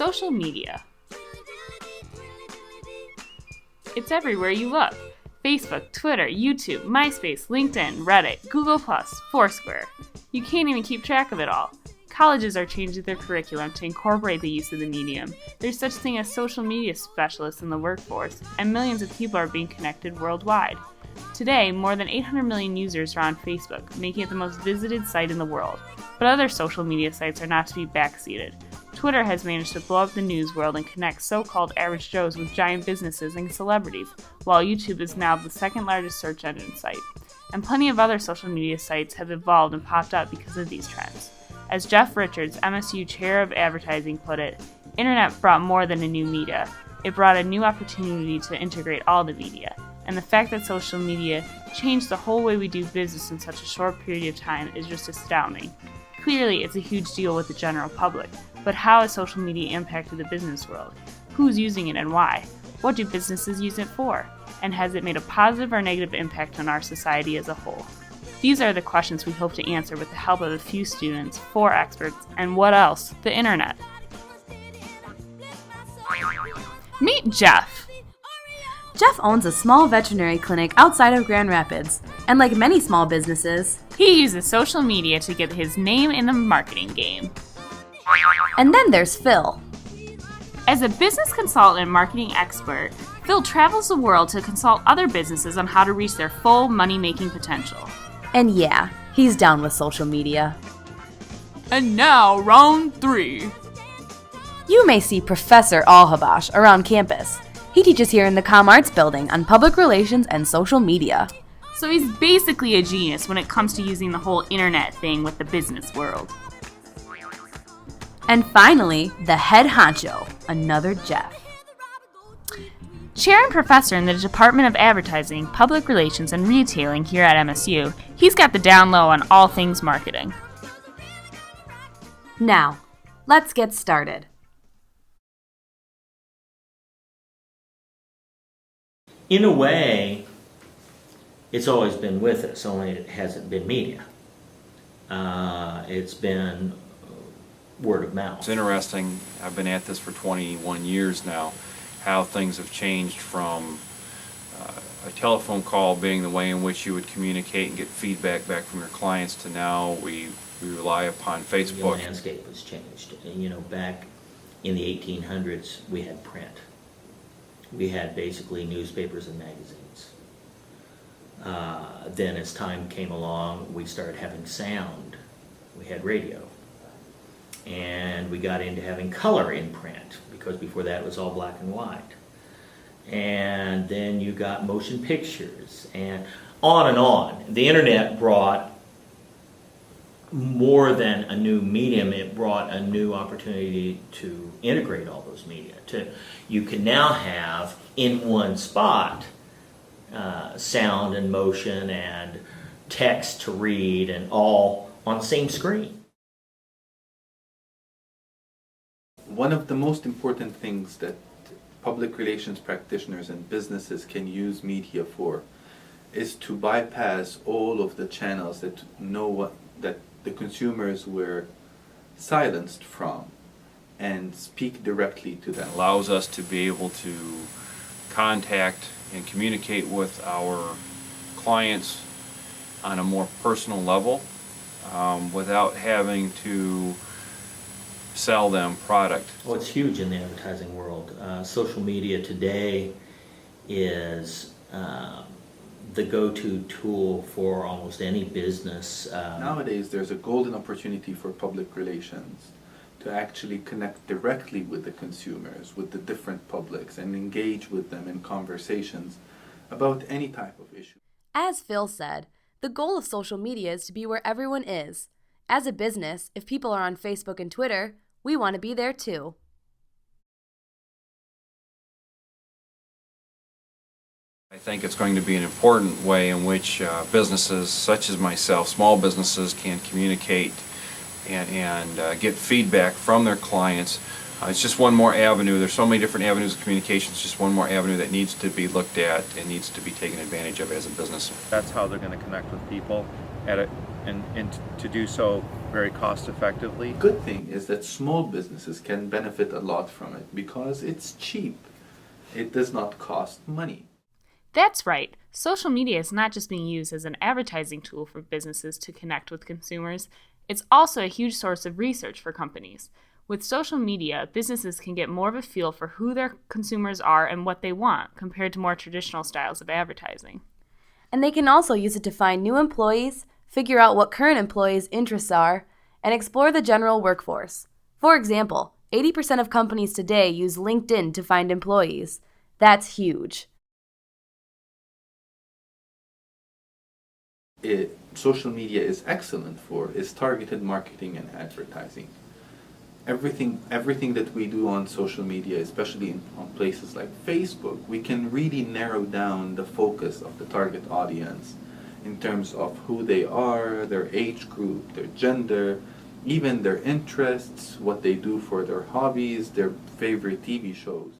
Social media. It's everywhere you look. Facebook, Twitter, YouTube, MySpace, LinkedIn, Reddit, Google+, Foursquare. You can't even keep track of it all. Colleges are changing their curriculum to incorporate the use of the medium. There's such thing as social media specialists in the workforce, and millions of people are being connected worldwide. Today, more than 800 million users are on Facebook, making it the most visited site in the world. But other social media sites are not to be backseated. Twitter has managed to blow up the news world and connect so-called average Joes with giant businesses and celebrities, while YouTube is now the second largest search engine site. And plenty of other social media sites have evolved and popped up because of these trends. As Jeff Richards, MSU Chair of Advertising, put it, Internet brought more than a new media. It brought a new opportunity to integrate all the media. And the fact that social media changed the whole way we do business in such a short period of time is just astounding. Clearly, it's a huge deal with the general public, but how has social media impacted the business world? Who's using it and why? What do businesses use it for? And has it made a positive or negative impact on our society as a whole? These are the questions we hope to answer with the help of a few students, 4 experts, and what else? The internet. Meet Jeff. Jeff owns a small veterinary clinic outside of Grand Rapids, and like many small businesses, he uses social media to get his name in the marketing game. And then there's Phil. As a business consultant and marketing expert, Phil travels the world to consult other businesses on how to reach their full money-making potential. And yeah, he's down with social media. And now, round 3. You may see Professor Alhabash around campus. He teaches here in the Com Arts building on public relations and social media. So he's basically a genius when it comes to using the whole internet thing with the business world. And finally, the head honcho, another Jeff. Chair and professor in the Department of Advertising, Public Relations, and Retailing here at MSU, he's got the down low on all things marketing. Now, let's get started. In a way, it's always been with us, only it hasn't been media. It's been word of mouth. It's interesting, I've been at this for 21 years now, how things have changed from a telephone call being the way in which you would communicate and get feedback back from your clients to now we rely upon Facebook. The landscape has changed. And, back in the 1800s, we had print. We had basically newspapers and magazines. Then as time came along, we started having sound. We had radio. And we got into having color in print, because before that it was all black and white. And then you got motion pictures, and on and on. The internet brought more than a new medium, it brought a new opportunity to integrate all those media. You can now have in one spot sound and motion and text to read and all on the same screen. One of the most important things that public relations practitioners and businesses can use media for is to bypass all of the channels that that the consumers were silenced from and speak directly to them. It allows us to be able to contact and communicate with our clients on a more personal level without having to sell them product. Well, it's huge in the advertising world. Social media today is the go-to tool for almost any business. Nowadays, there's a golden opportunity for public relations to actually connect directly with the consumers, with the different publics, and engage with them in conversations about any type of issue. As Phil said, the goal of social media is to be where everyone is. As a business, if people are on Facebook and Twitter, we want to be there too. I think it's going to be an important way in which businesses such as myself, small businesses, can communicate and get feedback from their clients. It's just one more avenue. There's so many different avenues of communication. It's just one more avenue that needs to be looked at and needs to be taken advantage of as a business. That's how they're going to connect with people at and to do so very cost effectively. Good thing is that small businesses can benefit a lot from it because it's cheap. It does not cost money. That's right. Social media is not just being used as an advertising tool for businesses to connect with consumers, it's also a huge source of research for companies. With social media, businesses can get more of a feel for who their consumers are and what they want compared to more traditional styles of advertising. And they can also use it to find new employees, figure out what current employees' interests are, and explore the general workforce. For example, 80% of companies today use LinkedIn to find employees. That's huge. Social media is excellent for is targeted marketing and advertising. Everything that we do on social media, especially on places like Facebook, we can really narrow down the focus of the target audience in terms of who they are, their age group, their gender, even their interests, what they do for their hobbies, their favorite TV shows.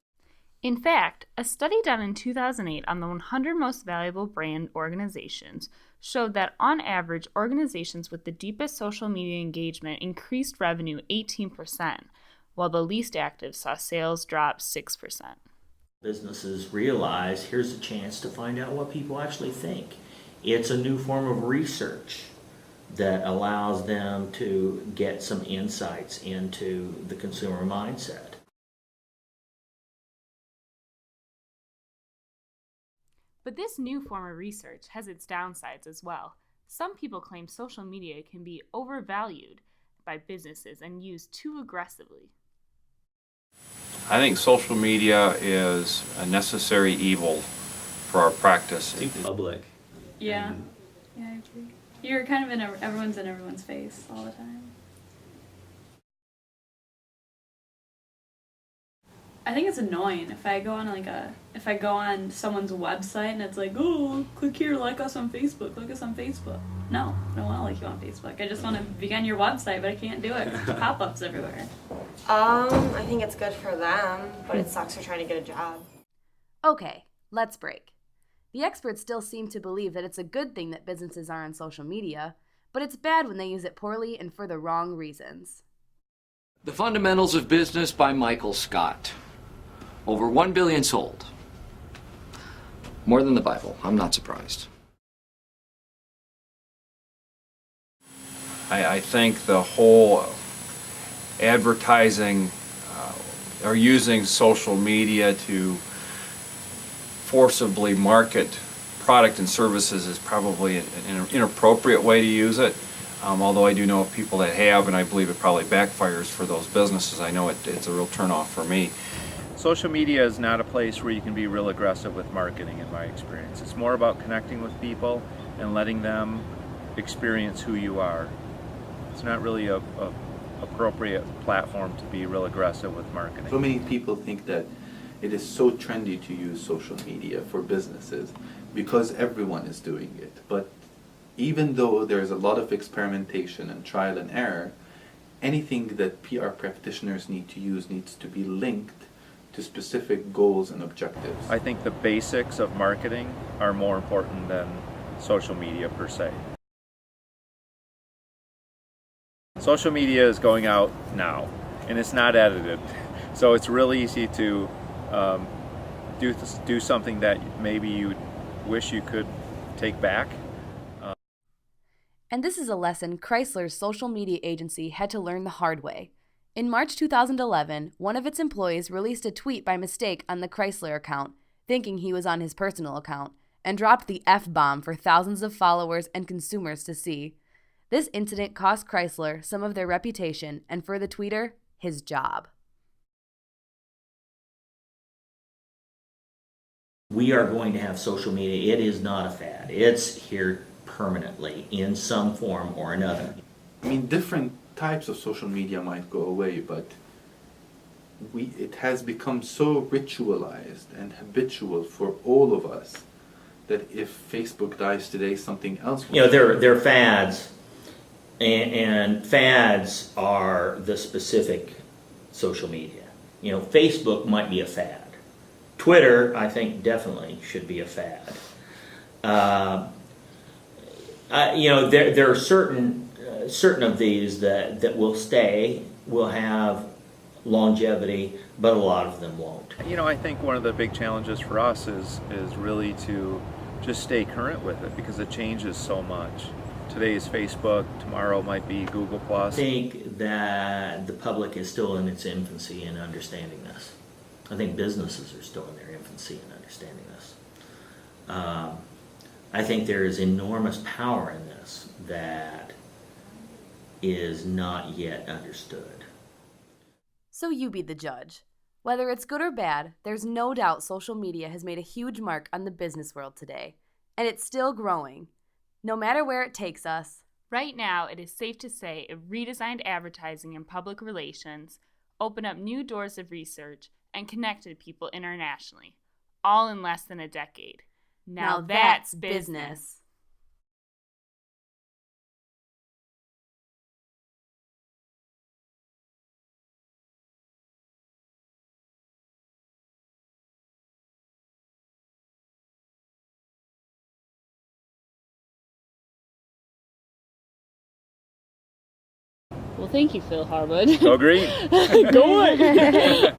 In fact, a study done in 2008 on the 100 most valuable brand organizations showed that on average, organizations with the deepest social media engagement increased revenue 18%, while the least active saw sales drop 6%. Businesses realize here's a chance to find out what people actually think. It's a new form of research that allows them to get some insights into the consumer mindset. But this new form of research has its downsides as well. Some people claim social media can be overvalued by businesses and used too aggressively. I think social media is a necessary evil for our practice. Too public. Yeah, I agree. You're kind of everyone's in everyone's face all the time. I think it's annoying if I go on someone's website and it's like, oh, click here, like us on Facebook, like us on Facebook. No, I don't want to like you on Facebook. I just want to be on your website, but I can't do it. There's pop-ups everywhere. I think it's good for them, but it sucks for trying to get a job. Okay, let's break. The experts still seem to believe that it's a good thing that businesses are on social media, but it's bad when they use it poorly and for the wrong reasons. The Fundamentals of Business by Michael Scott. Over 1 billion sold. More than the Bible. I'm not surprised. I think the whole advertising or using social media to forcibly market product and services is probably an inappropriate way to use it. Although I do know of people that have, and I believe it probably backfires for those businesses. I know it's a real turnoff for me. Social media is not a place where you can be real aggressive with marketing, in my experience. It's more about connecting with people and letting them experience who you are. It's not really a appropriate platform to be real aggressive with marketing. So many people think that it is so trendy to use social media for businesses because everyone is doing it. But even though there's a lot of experimentation and trial and error, anything that PR practitioners need to use needs to be linked to specific goals and objectives. I think the basics of marketing are more important than social media per se. Social media is going out now, and it's not edited, so it's really easy to do something that maybe you wish you could take back. And this is a lesson Chrysler's social media agency had to learn the hard way. In March 2011, one of its employees released a tweet by mistake on the Chrysler account, thinking he was on his personal account, and dropped the F-bomb for thousands of followers and consumers to see. This incident cost Chrysler some of their reputation, and for the tweeter, his job. We are going to have social media. It is not a fad. It's here permanently in some form or another. I mean, different types of social media might go away, but it has become so ritualized and habitual for all of us that if Facebook dies today, something else will. You know, they're fads, and fads are the specific social media. You know, Facebook might be a fad. Twitter, I think, definitely should be a fad. There are certain of these that will stay, will have longevity, but a lot of them won't. I think one of the big challenges for us is really to just stay current with it, because it changes so much. Today is Facebook, tomorrow might be Google+. I think that the public is still in its infancy in understanding this. I think businesses are still in their infancy in understanding this. I think there is enormous power in this that is not yet understood. So you be the judge. Whether it's good or bad, there's no doubt social media has made a huge mark on the business world today, and it's still growing. No matter where it takes us. Right now, it is safe to say it redesigned advertising and public relations, opened up new doors of research, and connected people internationally, all in less than a decade. Now that's business. Well, thank you, Phil Harwood. Go green! Go on!